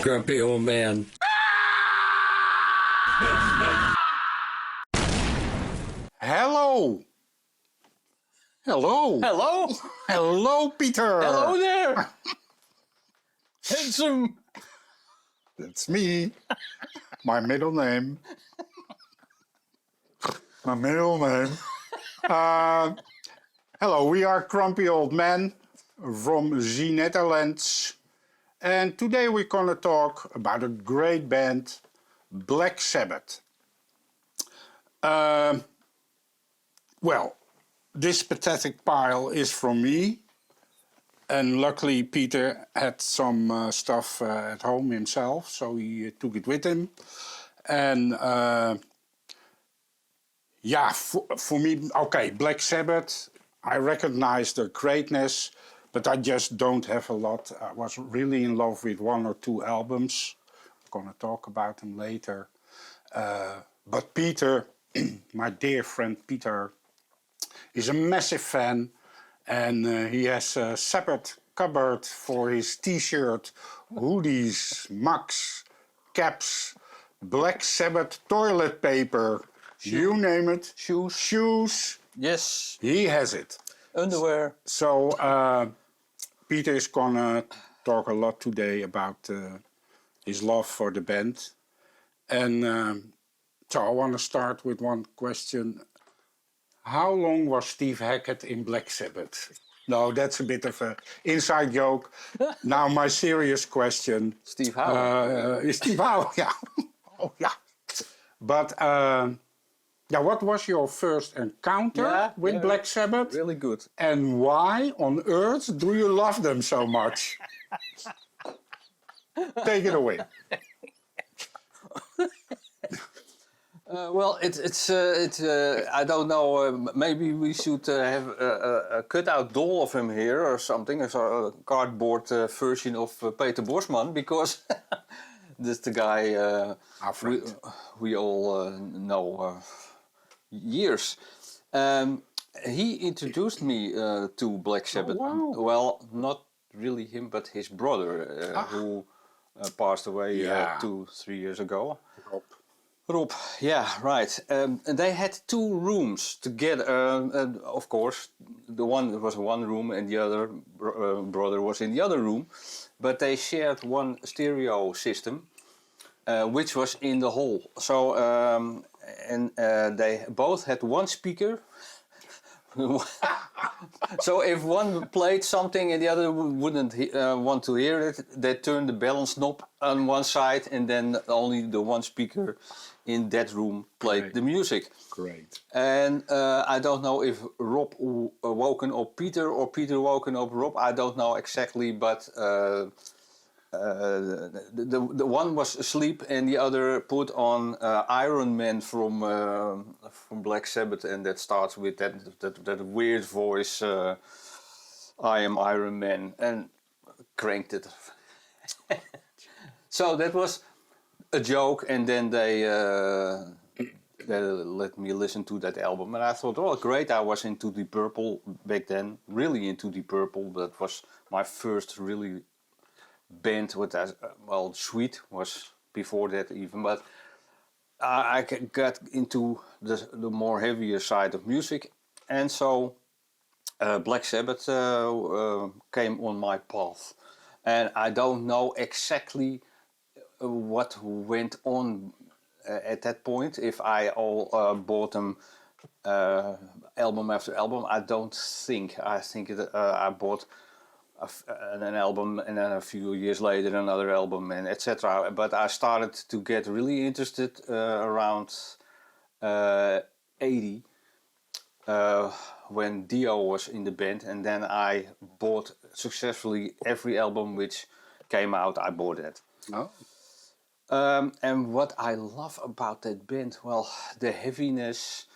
Grumpy old man. Hello. Hello. Hello? Hello, Peter. Hello there! Handsome! That's me. My middle name. My middle name. Hello, we are Grumpy Old Men from the Netherlands. And today we're going to talk about a great band, Black Sabbath. Well, this pathetic pile is from me. And luckily Peter had some stuff at home himself, so he took it with him. And yeah, for me, okay, Black Sabbath, I recognize the greatness, but I just don't have a lot. I was really in love with one or two albums. I'm going to talk about them later. But Peter, my dear friend Peter, is a massive fan, and he has a separate cupboard for his t-shirt, hoodies, mugs, caps, Black Sabbath toilet paper, you name it. Shoes. Yes. He has it. Underwear. So Peter is gonna talk a lot today about his love for the band. And so I want to start with one question. How long was Steve Hackett in Black Sabbath? No, that's a bit of an inside joke. Now my serious question. Steve Howe. Steve Howe, yeah. Oh, yeah. But yeah, what was your first encounter with Black Sabbath? Really good. And why on earth do you love them so much? Take it away. Well, it's I don't know, maybe we should have a cutout doll of him here or something, a cardboard version of Peter Borsman, because that's the guy we all know years. He introduced me to Black Sabbath. Oh, wow. Well, not really him, but his brother, who passed away 2-3 years ago. Rob, yeah, right. And they had two rooms together. Of course, the one was one room and the other brother was in the other room. But they shared one stereo system, which was in the hall. So, they both had one speaker. So if one played something and the other wouldn't want to hear it, they turned the balance knob on one side, and then only the one speaker in that room played the music. Great. And I don't know if Rob woken up Peter or Peter woken up Rob. I don't know exactly, but the one was asleep and the other put on Iron Man from Black Sabbath, and that starts with that weird voice, I am Iron Man, and cranked it. So that was a joke, and then they let me listen to that album, and I thought, oh great, I was into Deep Purple back then, really into Deep Purple. That was my first really band with that. Well, Sweet was before that even, but I got into the more heavier side of music, and so Black Sabbath came on my path, and I don't know exactly what went on at that point. If I bought them album after album, I don't think. I think I bought an album, and then a few years later another album, and etc. But I started to get really interested around 80 when Dio was in the band, and then I bought successfully every album which came out. I bought it. Oh. And what I love about that band, well, the heaviness,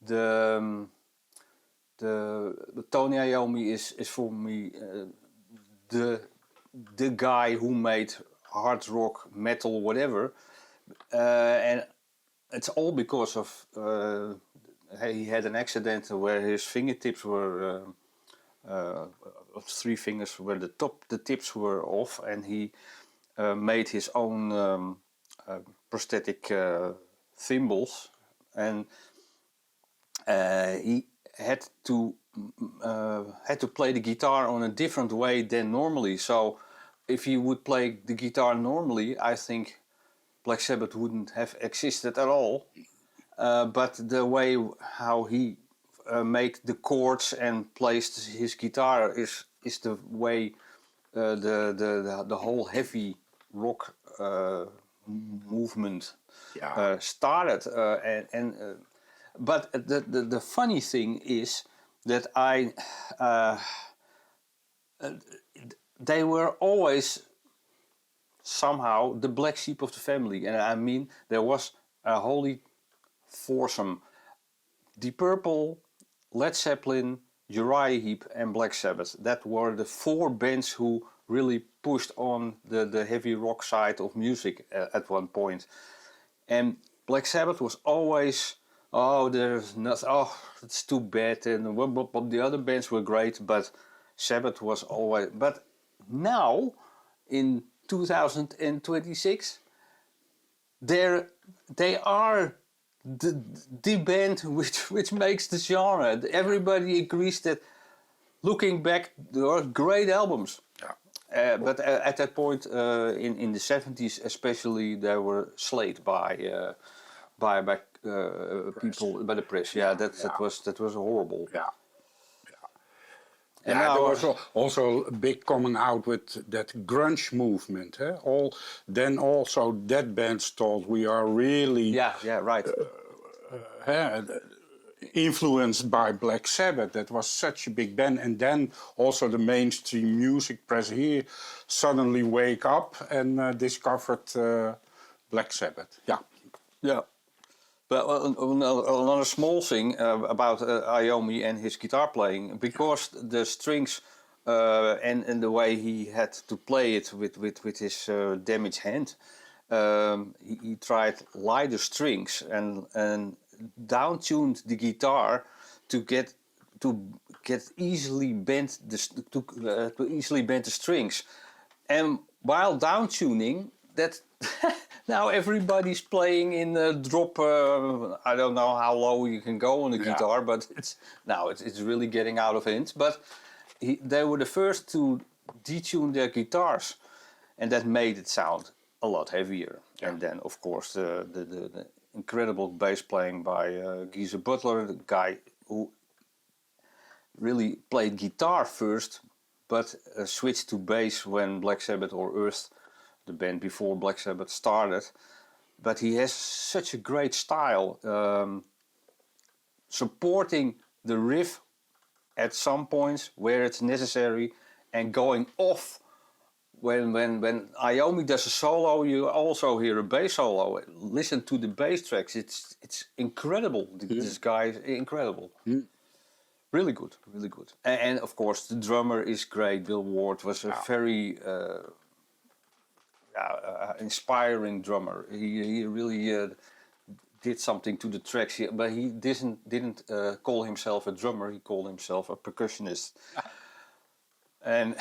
the Tony Iommi is for me the guy who made hard rock, metal, whatever, and it's all because of he had an accident where his fingertips were 3 fingers where the tips were off, and he made his own prosthetic thimbles, and he had to play the guitar on a different way than normally. So if he would play the guitar normally, I think Black Sabbath wouldn't have existed at all. But the way how he made the chords and placed his guitar is the way the whole heavy rock movement started. But the funny thing is that they were always somehow the black sheep of the family, and I mean there was a holy foursome: Deep Purple, Led Zeppelin, Uriah Heep, and Black Sabbath. That were the four bands who really pushed on the heavy rock side of music at one point. And Black Sabbath was always, oh, there's nothing, oh, it's too bad. And but the other bands were great, but Sabbath was always. But now, in 2026, they are the band which makes the genre. Everybody agrees that, looking back, there are great albums. But at that point, in the 70s especially, they were slayed by people, by the press. Yeah, that was horrible. Yeah. And yeah, now, there was also a big coming out with that grunge movement. Then also that bands thought we are really right. Influenced by Black Sabbath. That was such a big band. And then also the mainstream music press here suddenly wake up and discovered Black Sabbath. Yeah. But another small thing about Iommi and his guitar playing, because the strings and the way he had to play it with his damaged hand, he tried lighter strings and down-tuned the guitar to get easily bent to easily bend the strings, and while down-tuning that. Now everybody's playing in a drop. I don't know how low you can go on the guitar, but it's really getting out of hand. But they were the first to detune their guitars, and that made it sound a lot heavier. And then, of course, the incredible bass playing by Geezer Butler, the guy who really played guitar first, but switched to bass when Black Sabbath or Earth, the band before Black Sabbath, started. But he has such a great style, supporting the riff at some points where it's necessary, and going off when Iommi does a solo. You also hear a bass solo. Listen to the bass tracks; it's incredible. This guy is incredible. Really good, really good. And of course, the drummer is great. Bill Ward was a very inspiring drummer. He really did something to the tracks, but he didn't call himself a drummer. He called himself a percussionist. And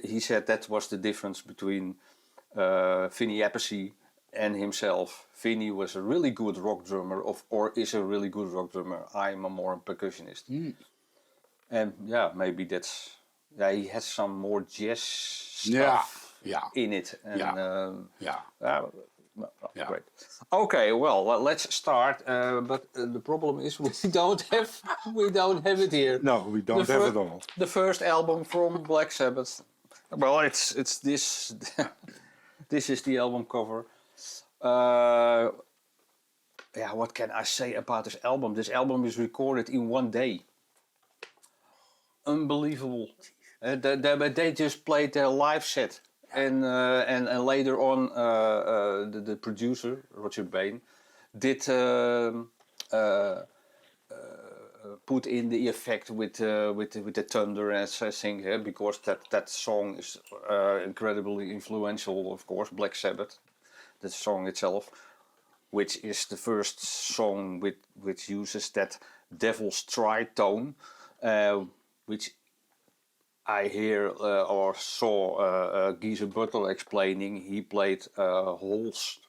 he said that was the difference between Vinny Appice and himself. Vinny was a really good rock drummer, or is a really good rock drummer. I'm a more percussionist. And maybe that's he has some more jazz stuff in it. And, great. Okay, well, let's start. But the problem is we don't have it here. No, we don't have it all. The first album from Black Sabbath. Well, it's this. This is the album cover. What can I say about this album? This album is recorded in one day. Unbelievable. They just played their live set. And later on, the producer, Roger Bain, did put in the effect with the thunder and everything, because that song is incredibly influential, of course, Black Sabbath, the song itself, which is the first song which uses that devil's tritone, which I hear or saw Geezer Butler explaining he played holes,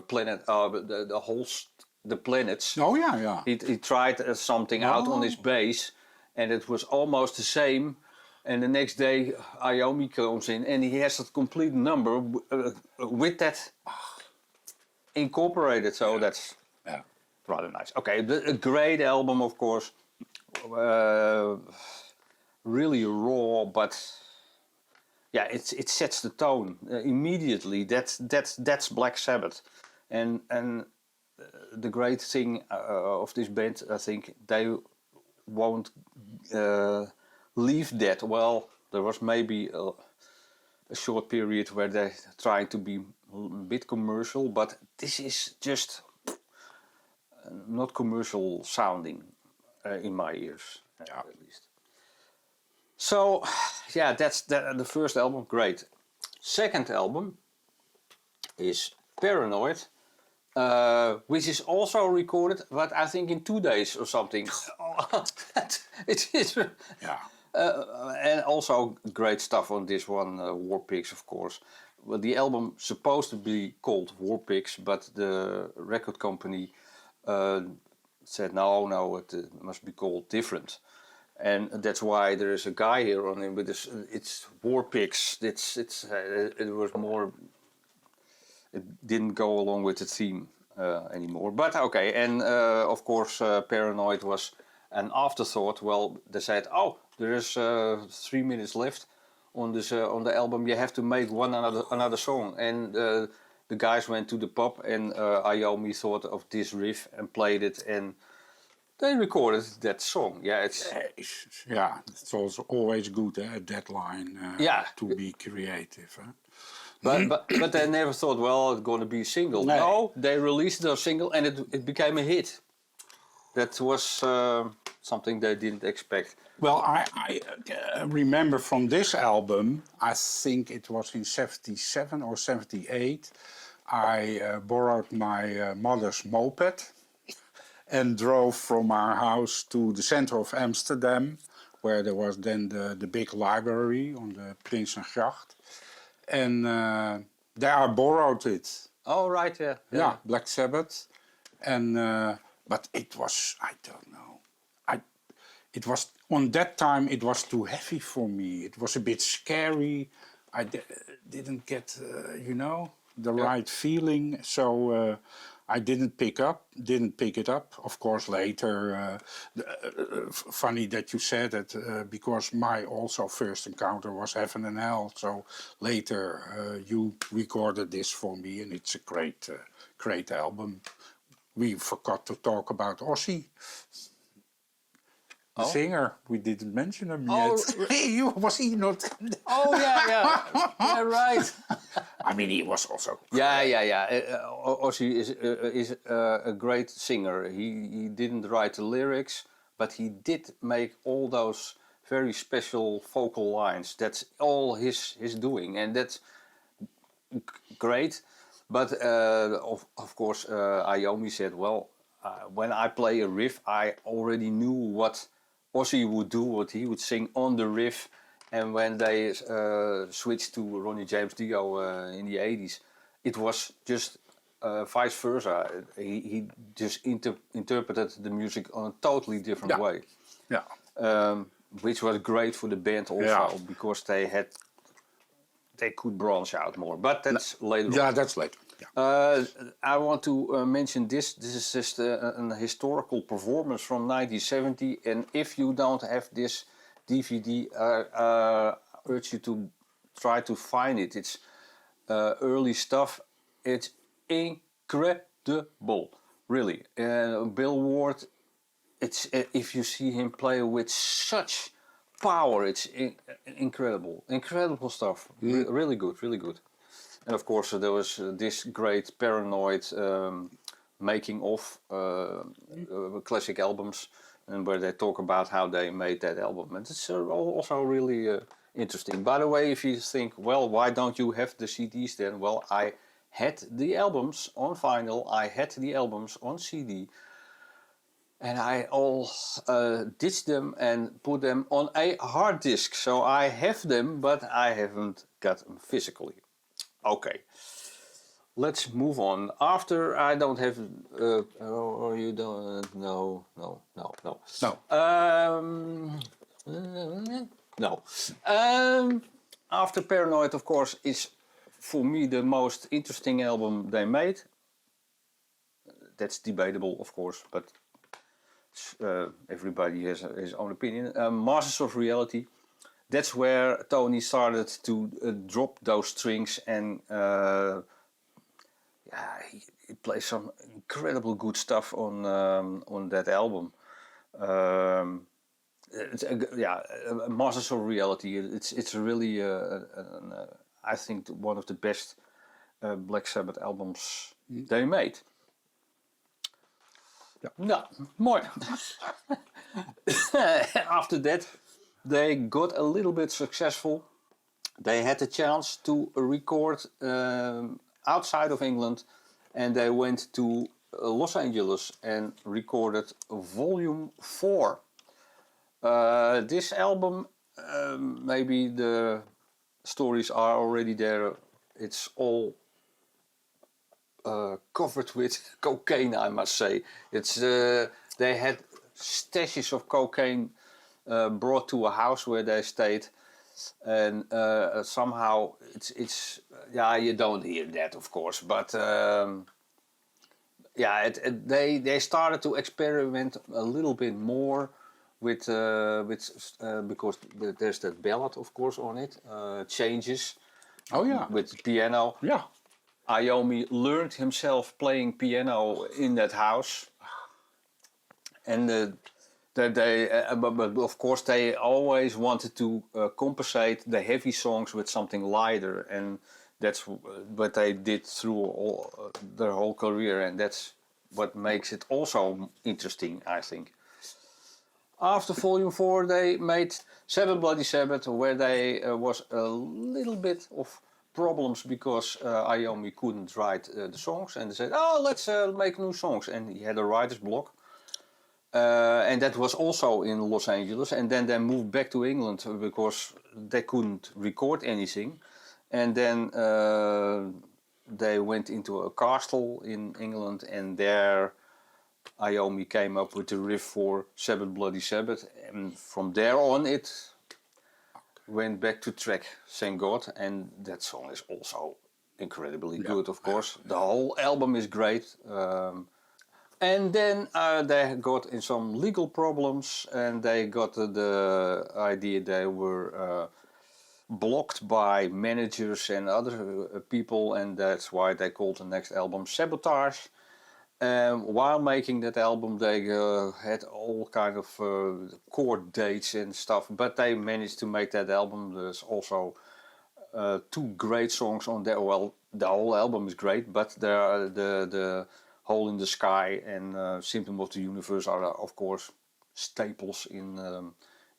planet, the holes, the planets. Oh yeah, yeah. He tried something out on his Oh. bass, and it was almost the same. And the next day, Iommi comes in, and he has a complete number with that incorporated. So that's Yeah. rather nice. Okay, a great album, of course. Really raw, but yeah, it sets the tone immediately. That's Black Sabbath, and the great thing of this band, I think they won't leave that. Well, there was maybe a short period where they tried to be a bit commercial, but this is just not commercial sounding in my ears, Yeah. at least. So, yeah, that's the first album. Great. Second album is Paranoid, which is also recorded, but I think in 2 days or something. It is. Yeah. And also great stuff on this one, War Pigs, of course. Well, the album supposed to be called War Pigs, but the record company said no, it must be called different. And that's why there is a guy here on it with this. It's War Pigs. It was more. It didn't go along with the theme anymore. But okay, and of course, Paranoid was an afterthought. Well, they said, oh, there is 3 minutes left on this on the album. You have to make another song. And the guys went to the pub, and Iommi thought of this riff and played it, and they recorded that song. Yeah, It's also always good, a deadline Yeah. to be creative. Huh? But they never thought, well, it's going to be a single. Nee. No, they released a single and it became a hit. That was something they didn't expect. Well, I remember from this album, I think it was in 77 or 78, I borrowed my mother's moped and drove from our house to the center of Amsterdam, where there was then the big library on the Prinsengracht. And there I borrowed it. Oh, right, yeah. Yeah, Black Sabbath. And but it was, I don't know. It was on that time. It was too heavy for me. It was a bit scary. I didn't get, the right feeling. So I didn't pick it up. Of course, later. Funny that you said it because my also first encounter was Heaven and Hell. So later you recorded this for me, and it's a great album. We forgot to talk about Ozzy. The singer, we didn't mention him yet. Was he not? Oh, yeah. Yeah, right. I mean, he was also. Yeah. Ozzy is a great singer. He didn't write the lyrics, but he did make all those very special vocal lines. That's all his doing, and that's great. But of course, Iommi said, well, when I play a riff, I already knew what Ozzy would do, what he would sing on the riff. And when they switched to Ronnie James Dio in the 80s, it was just vice versa. He just interpreted the music on a totally different way. Yeah. Which was great for the band also, because they could branch out more. But that's later on. Yeah, that's later. Yeah. I want to mention this. This is just a historical performance from 1970. And if you don't have this DVD, I urge you to try to find it. It's early stuff. It's incredible, really. Bill Ward, it's if you see him play with such power, it's incredible stuff. Really good. And of course, there was this great Paranoid making of classic albums, and where they talk about how they made that album. And it's also really interesting. By the way, if you think, well, why don't you have the CDs then? Well, I had the albums on vinyl, I had the albums on CD. and I all ditched them and put them on a hard disk. So I have them, but I haven't got them physically. Okay, let's move on. After I don't have, or you don't, no. No. No. After Paranoid, of course, is for me the most interesting album they made. That's debatable, of course, but everybody has his own opinion. Masters of Reality. That's where Tony started to drop those strings, and he plays some incredible good stuff on that album. Masters of Reality. It's really I think one of the best Black Sabbath albums they made. Ja. Nou, mooi. After that, they got a little bit successful. They had the chance to record outside of England, and they went to Los Angeles and recorded Volume 4. This album, maybe the stories are already there. It's all covered with cocaine, I must say. It's they had stashes of cocaine brought to a house where they stayed, and somehow it's you don't hear that, of course, but they started to experiment a little bit more with because there's that ballad, of course, on it, Changes. Oh yeah. With piano. Yeah. Iommi learned himself playing piano in that house, and but of course they always wanted to compensate the heavy songs with something lighter, and that's what they did through their whole career, and that's what makes it also interesting, I think. After Volume 4, they made Seven Bloody Sabbath, where there was a little bit of problems because Iommi couldn't write the songs, and they said, "Oh, let's make new songs," and he had a writer's block, and that was also in Los Angeles. And then they moved back to England because they couldn't record anything, and then they went into a castle in England, and there Iommi came up with the riff for Seven Bloody Sabbath, and from there on it went back to track Thank God, and that song is also incredibly good, of course. The whole album is great. And then they got in some legal problems, and they got the idea they were blocked by managers and other people, and that's why they called the next album Sabotage. While making that album, they had all kind of court dates and stuff, but they managed to make that album. There's also 2 great songs on there. Well, the whole album is great, but there are the Hole in the Sky and Symptom of the Universe are, of course, staples in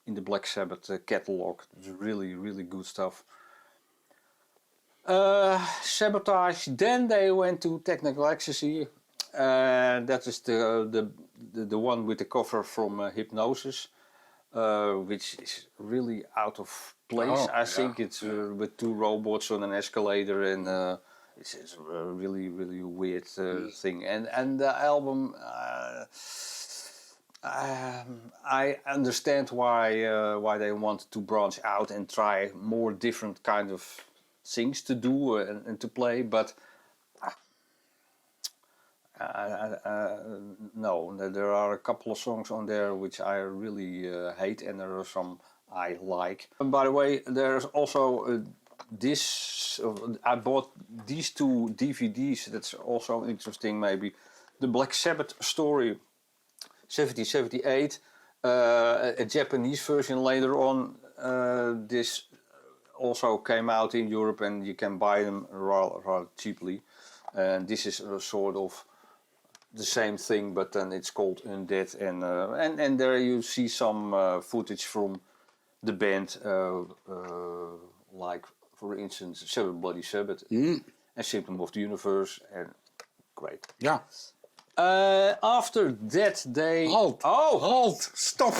the Black Sabbath catalog. It's really, really good stuff. Sabotage. Then they went to Technical Ecstasy. That is the one with the cover from Hypnosis, which is really out of place. I think it's with 2 robots on an escalator, and it's a really, really weird thing. And the album, I understand why they want to branch out and try more different kind of things to do and to play, but. No, there are a couple of songs on there which I really hate, and there are some I like. And by the way, there's also I bought these 2 DVDs. That's also interesting, maybe. The Black Sabbath Story, 1778, a Japanese version later on. This also came out in Europe, and you can buy them rather cheaply. And this is a sort of the same thing, but then it's called Undead, and there you see some footage from the band, like for instance Seven Bloody Sabbath and Symptom of the Universe, and great. Yeah. After that, they Halt! Stop!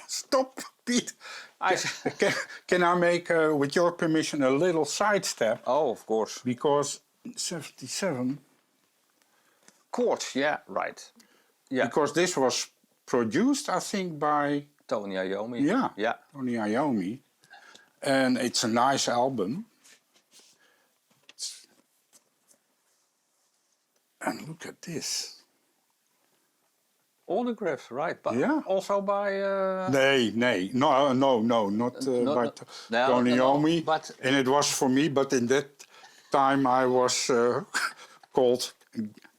Stop, Pete! Can I make, with your permission, a little sidestep? Oh, of course. Because 77. Chords, yeah, right. Yeah. Because this was produced, I think, by Tony Iommi. yeah. Tony Iommi, and it's a nice album. And look at this. Autographs, right? But Yeah. also by. Nee, no, not by Tony Iommi. But and it was for me, but in that time I was called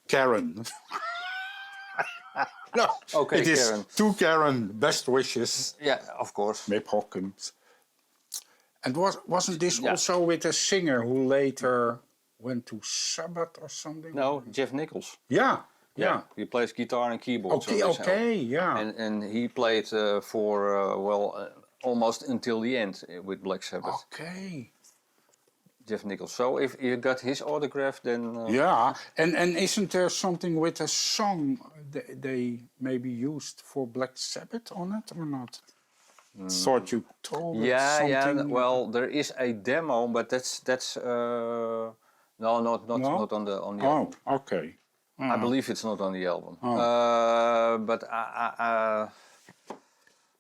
Karen. No, okay, it is Karen. to Karen. Best wishes. Yeah, of course. Mip Hawkins. And wasn't this Yeah. also with a singer who later went to Sabbath or something? No, Jeff Nichols. Yeah. He plays guitar and keyboard. Okay, yeah. And he played for almost until the end with Black Sabbath. Okay. Jeff Nichols. So if you got his autograph, then Yeah, and isn't there something with a song they maybe used for Black Sabbath on it or not? Thought you told us yeah. something. Well, there is a demo, but that's no, not on the Oh, album. okay. I believe it's not on the album. But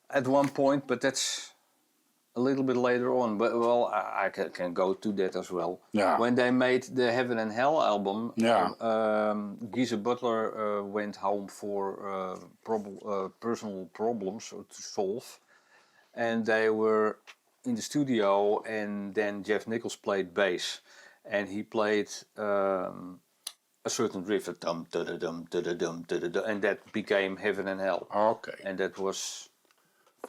at one point, but that's a little bit later on. But well, I can go to that as well. Yeah. When they made the Heaven and Hell album, Yeah. Butler went home for personal problems to solve, and they were in the studio. And then Jeff Nichols played bass, and he played. A certain riff, dum da da dum da da dum da da, and that became Heaven and Hell. Okay. And that was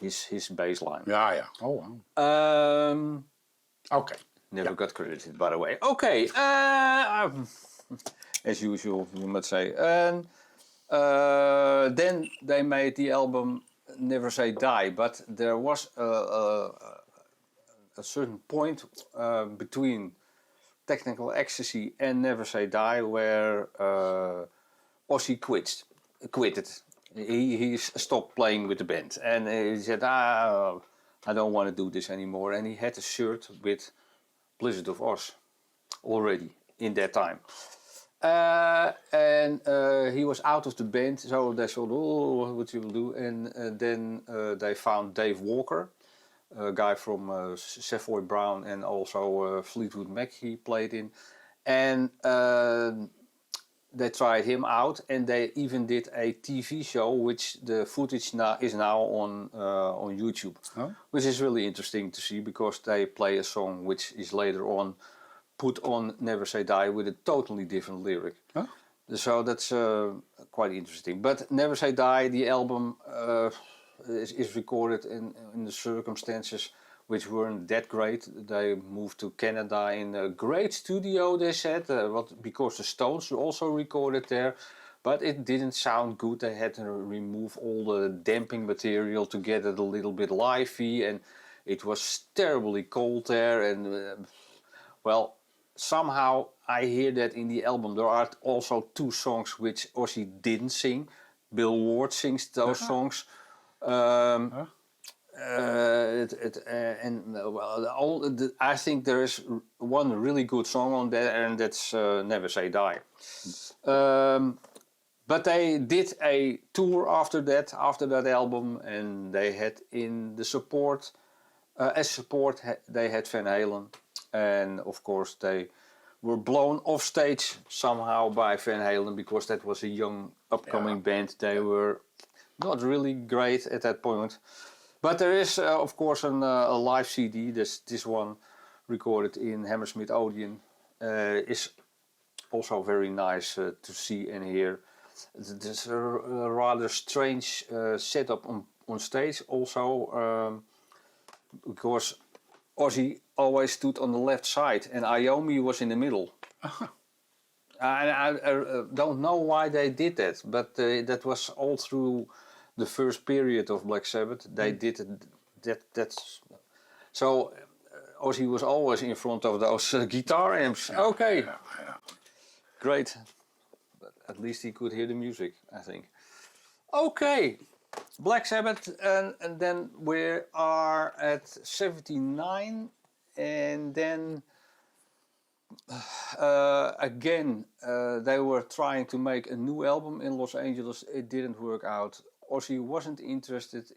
his bass line. Yeah. Oh, wow. Okay. Never got credited, by the way. Okay. As usual, you might say. And then they made the album Never Say Die, but there was a certain point between Technical Ecstasy and Never Say Die where Ozzy quitted. He stopped playing with the band, and he said, I don't want to do this anymore. And he had a shirt with Blizzard of Oz already in that time. And he was out of the band, so they thought, oh, what you will do? And then they found Dave Walker, a guy from Savoy Brown and also Fleetwood Mac he played in. And they tried him out, and they even did a TV show, which the footage is now on YouTube, which is really interesting to see because they play a song which is later on put on Never Say Die with a totally different lyric. Huh? So that's quite interesting. But Never Say Die, the album is recorded in the circumstances which weren't that great. They moved to Canada in a great studio, they said, because the Stones also recorded there. But it didn't sound good. They had to remove all the damping material to get it a little bit lively, and it was terribly cold there. And well, somehow I hear that in the album there are also two songs which Ozzy didn't sing. Bill Ward sings those songs. I think there is one really good song on there, and that's Never Say Die. But they did a tour after that album, and they had in the support, they had Van Halen, and of course they were blown off stage somehow by Van Halen because that was a young upcoming band. They were not really great at that point. But there is, of course, a live CD. This one recorded in Hammersmith Odeon is also very nice to see and hear. There's a rather strange setup on stage also because Ozzy always stood on the left side and Iommi was in the middle. I don't know why they did that, but that was all through the first period of Black Sabbath. They did that's so Ozzy was always in front of those guitar amps. Okay, great. at least he could hear the music, I think. Okay, Black Sabbath, and then we are at 79, and then again they were trying to make a new album in Los Angeles. It didn't work out. Ozzy wasn't interested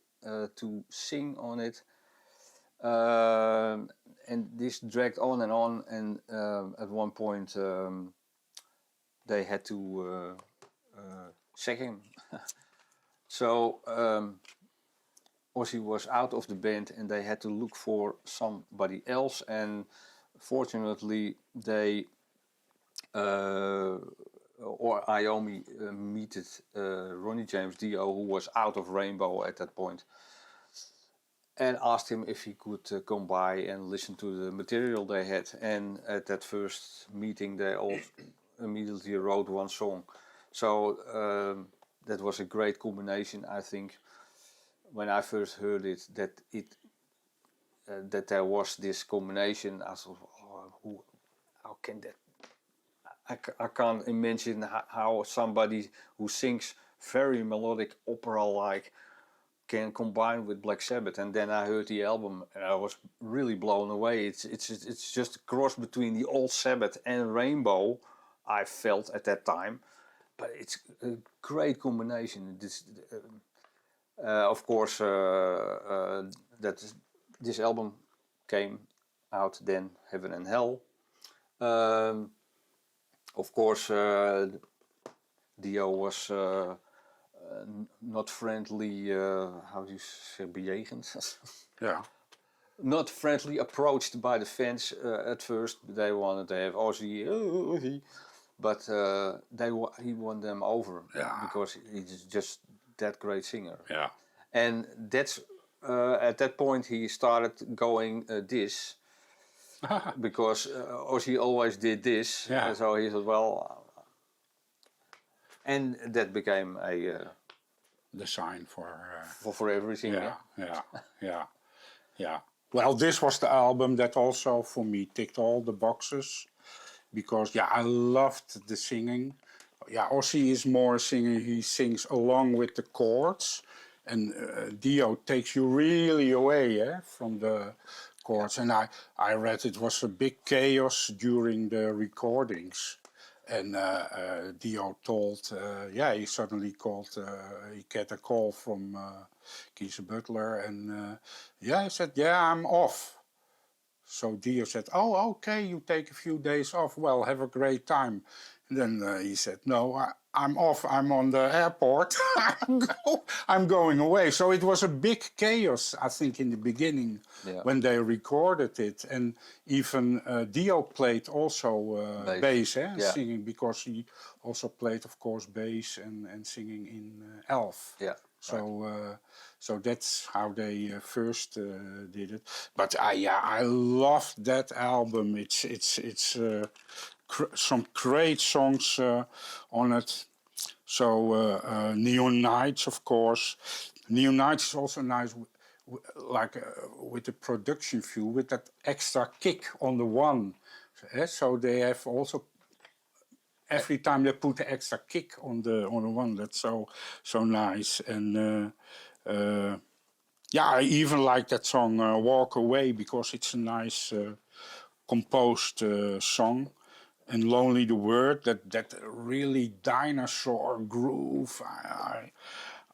to sing on it, and this dragged on, and at one point they had to sack him. So Ozzy was out of the band, and they had to look for somebody else. And fortunately, they or Iommi meted Ronnie James Dio, who was out of Rainbow at that point, and asked him if he could come by and listen to the material they had. And at that first meeting, they all immediately wrote one song. So that was a great combination, I think. When I first heard it, that there was this combination, I thought, oh, how can that? I can't imagine how somebody who sings very melodic opera-like can combine with Black Sabbath. And then I heard the album, and I was really blown away. It's just a cross between the old Sabbath and Rainbow, I felt at that time. But it's a great combination. Of course, that this album came out then, Heaven and Hell. Of course, Dio was not friendly. How do you say, bejegend? Yeah. Not friendly approached by the fans at first. They wanted to have Ozzy, but he won them over because he's just that great singer. Yeah. And that's at that point he started going this because Ozzy always did this. Yeah. So he said, well, and that became The sign for everything. Yeah. Well, this was the album that also for me ticked all the boxes, because I loved the singing. Ozzy is more a singer. He sings along with the chords, and Dio takes you really away from the chords. And I read it was a big chaos during the recordings. And Dio told, he suddenly called, he got a call from Butler, and he said, I'm off. So Dio said, oh, okay, you take a few days off. Well, have a great time. And then he said, no, I'm off. I'm on the airport. I'm going away. So it was a big chaos, I think, in the beginning when they recorded it. And even Dio played also bass singing, because he also played, of course, bass and singing in Elf. Yeah. So so that's how they first did it. But I loved that album. It's some great songs on it. So Neon Nights, of course. Neon Nights is also nice, with the production view, with that extra kick on the one. So they have also, every time they put the extra kick on the one, that's so nice. And I even like that song Walk Away, because it's a nice composed song. And Lonely the Word, that really dinosaur groove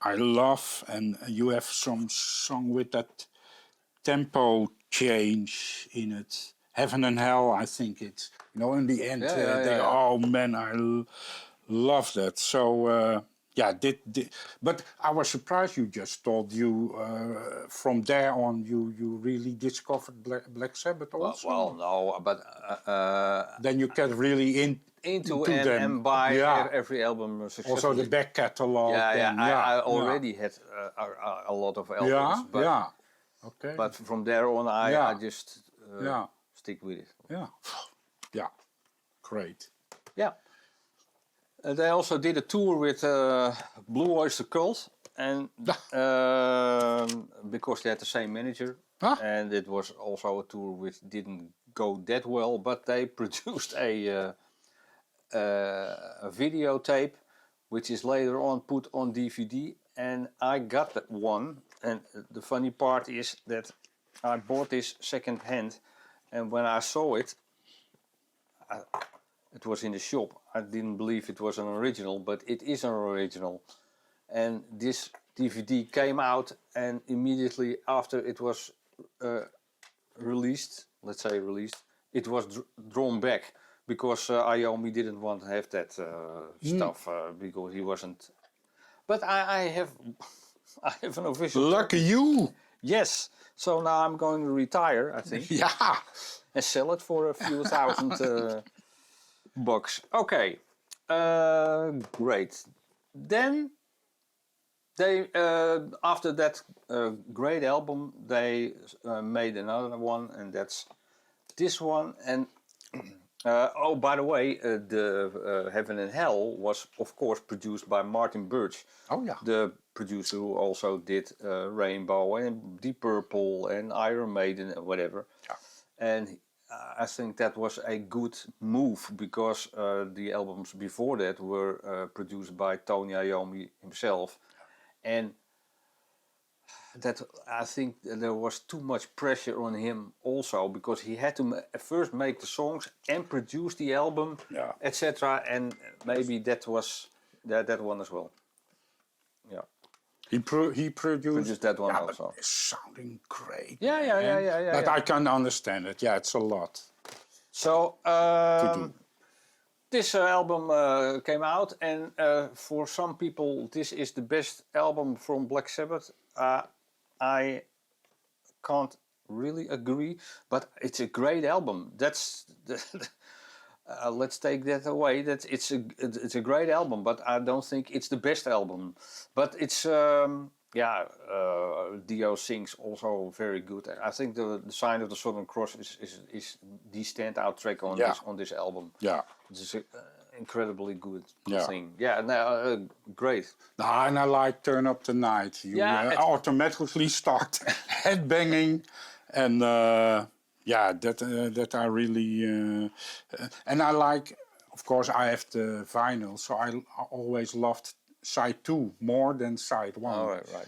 I love. And you have some song with that tempo change in it. Heaven and Hell, I think it's, in the end, oh man, I love that. So, but I was surprised you just told you from there on you really discovered Black Sabbath also. Well, no, but then you get really into them and buy every album successfully. Also the back catalog. I already had a lot of albums. Okay. But from there on, I just stick with it. Yeah. Great. Yeah. They also did a tour with Blue Oyster Cult, and because they had the same manager, and it was also a tour which didn't go that well. But they produced a videotape which is later on put on DVD, and I got that one. And the funny part is that I bought this second hand, and when I saw it, it was in the shop. I didn't believe it was an original, but it is an original. And this DVD came out, and immediately after it was released, let's say released, it was drawn back because Iommi didn't want to have that stuff because he wasn't. But I have, I have an official. Lucky you! Yes. So now I'm going to retire, I think. Yeah. And sell it for a few thousand bucks. Okay, great. Then they, after that great album, they made another one, and that's this one. And oh, by the way, the Heaven and Hell was, of course, produced by Martin Birch. Oh yeah. The producer who also did Rainbow and Deep Purple and Iron Maiden and whatever. Yeah. And I think that was a good move because the albums before that were produced by Tony Iommi himself. And that I think there was too much pressure on him also because he had to first make the songs and produce the album, Yeah. etc. And maybe that was that one as well. Yeah. He produced that one yeah, also. But it's sounding great. Yeah. But I can understand it. Yeah, it's a lot. So to do. this album came out, and for some people, this is the best album from Black Sabbath. I can't really agree, but it's a great album. That's let's take that away. That it's a great album, but I don't think it's the best album. But it's Dio sings also very good. I think the Sign of the Southern Cross is the standout track on this album. Yeah. It's an incredibly good Yeah. thing. Yeah, no, great. And I like Turn Up the Night. You automatically start headbanging, and that I really and I like. Of course, I have the vinyl, so I always loved side 2 more than side 1. Oh, right. Yeah.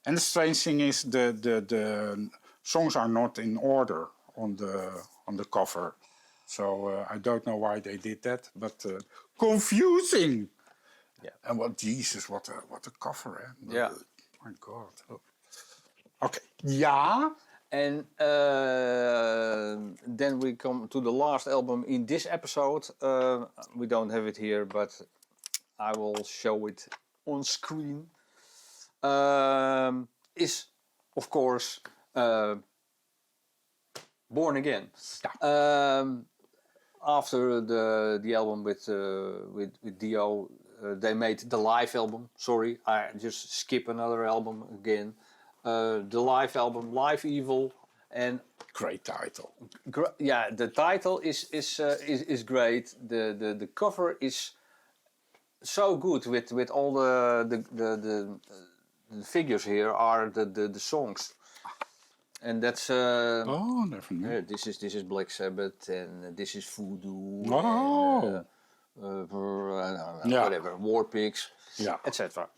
And the strange thing is the songs are not in order on the cover. So I don't know why they did that, but confusing. Yeah. And what a cover, eh? Yeah. My God. Oh. Okay. Yeah. And then we come to the last album in this episode. We don't have it here, but I will show it on screen. Is of course Born Again. Yeah. After the album with Dio, they made the live album. Sorry, I just skip another album again. The live album, Live Evil, and Great title. the title is great. The cover is so good with all the figures here are the songs. And that's Never knew. this is Black Sabbath, and this is Voodoo. Oh. And, whatever, War Pigs, Yeah. etc.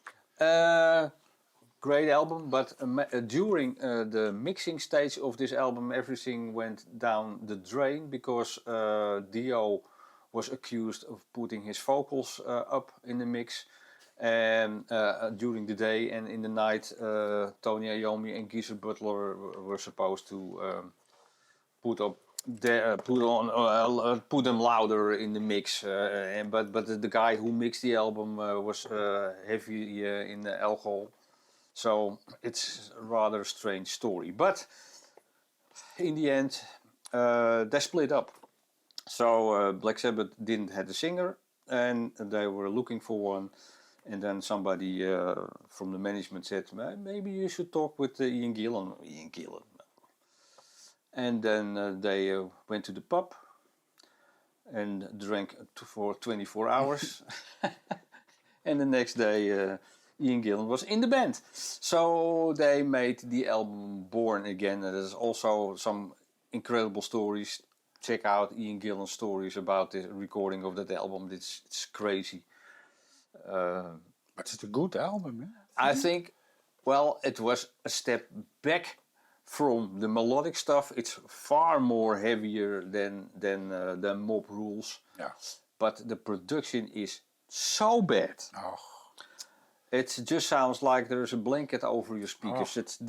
Great album, but during the mixing stage of this album, everything went down the drain because Dio was accused of putting his vocals up in the mix. And during the day and in the night, Tony Iommi and Butler were supposed to put them louder in the mix. But the guy who mixed the album was heavy in the alcohol, so it's a rather strange story. But in the end, they split up. So Black Sabbath didn't have a singer, and they were looking for one. And then somebody from the management said, maybe you should talk with Ian Gillan. And then they went to the pub and drank for 24 hours. And the next day, Ian Gillan was in the band. So they made the album Born Again. And there's also some incredible stories. Check out Ian Gillan's stories about the recording of that album. It's crazy. But it's a good album, eh? I think, well, it was a step back from the melodic stuff. It's far more heavier than Mob Rules. Yeah. But the production is so bad. Oh. It just sounds like there's a blanket over your speakers. Oh. It's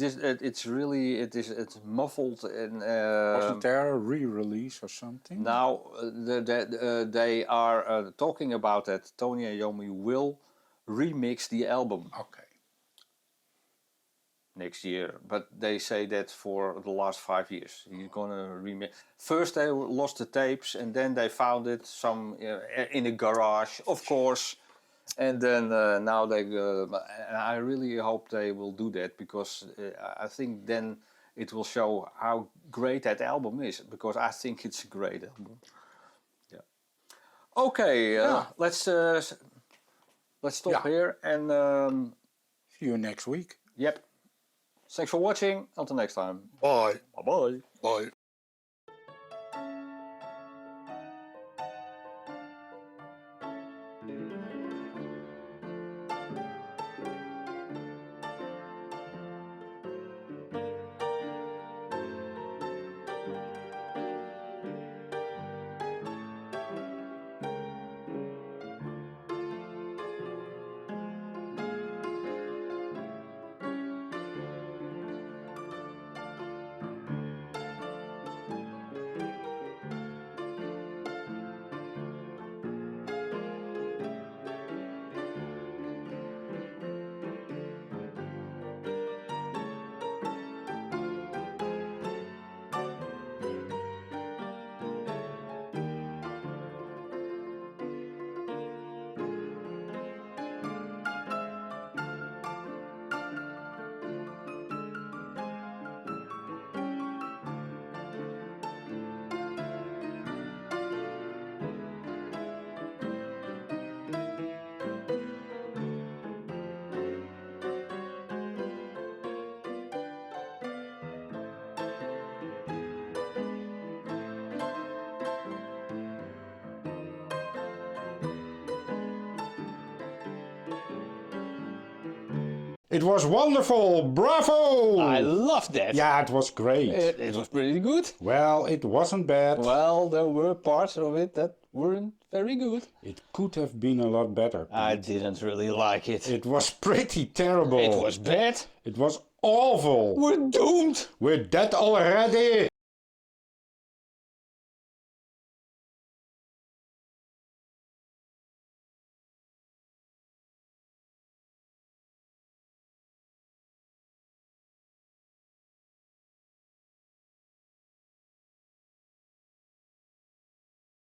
muffled and. Wasn't there a re-release or something? Now they are talking about that. Tony Iommi will remix the album Okay. next year, but they say that for the last 5 years he's gonna remix. First they lost the tapes, and then they found it in a garage, of course, and then now they. I really hope they will do that, because I think then it will show how great that album is, because I think it's a great album. Yeah. Okay, let's stop here and see you next week. Yep. Thanks for watching. Until next time. Bye. Bye-bye. Bye. It was wonderful! Bravo! I love that. Yeah, it was great. It was pretty good. Well, it wasn't bad. Well, there were parts of it that weren't very good. It could have been a lot better. I didn't really like it. It was pretty terrible. It was bad. It was awful. We're doomed. We're dead already.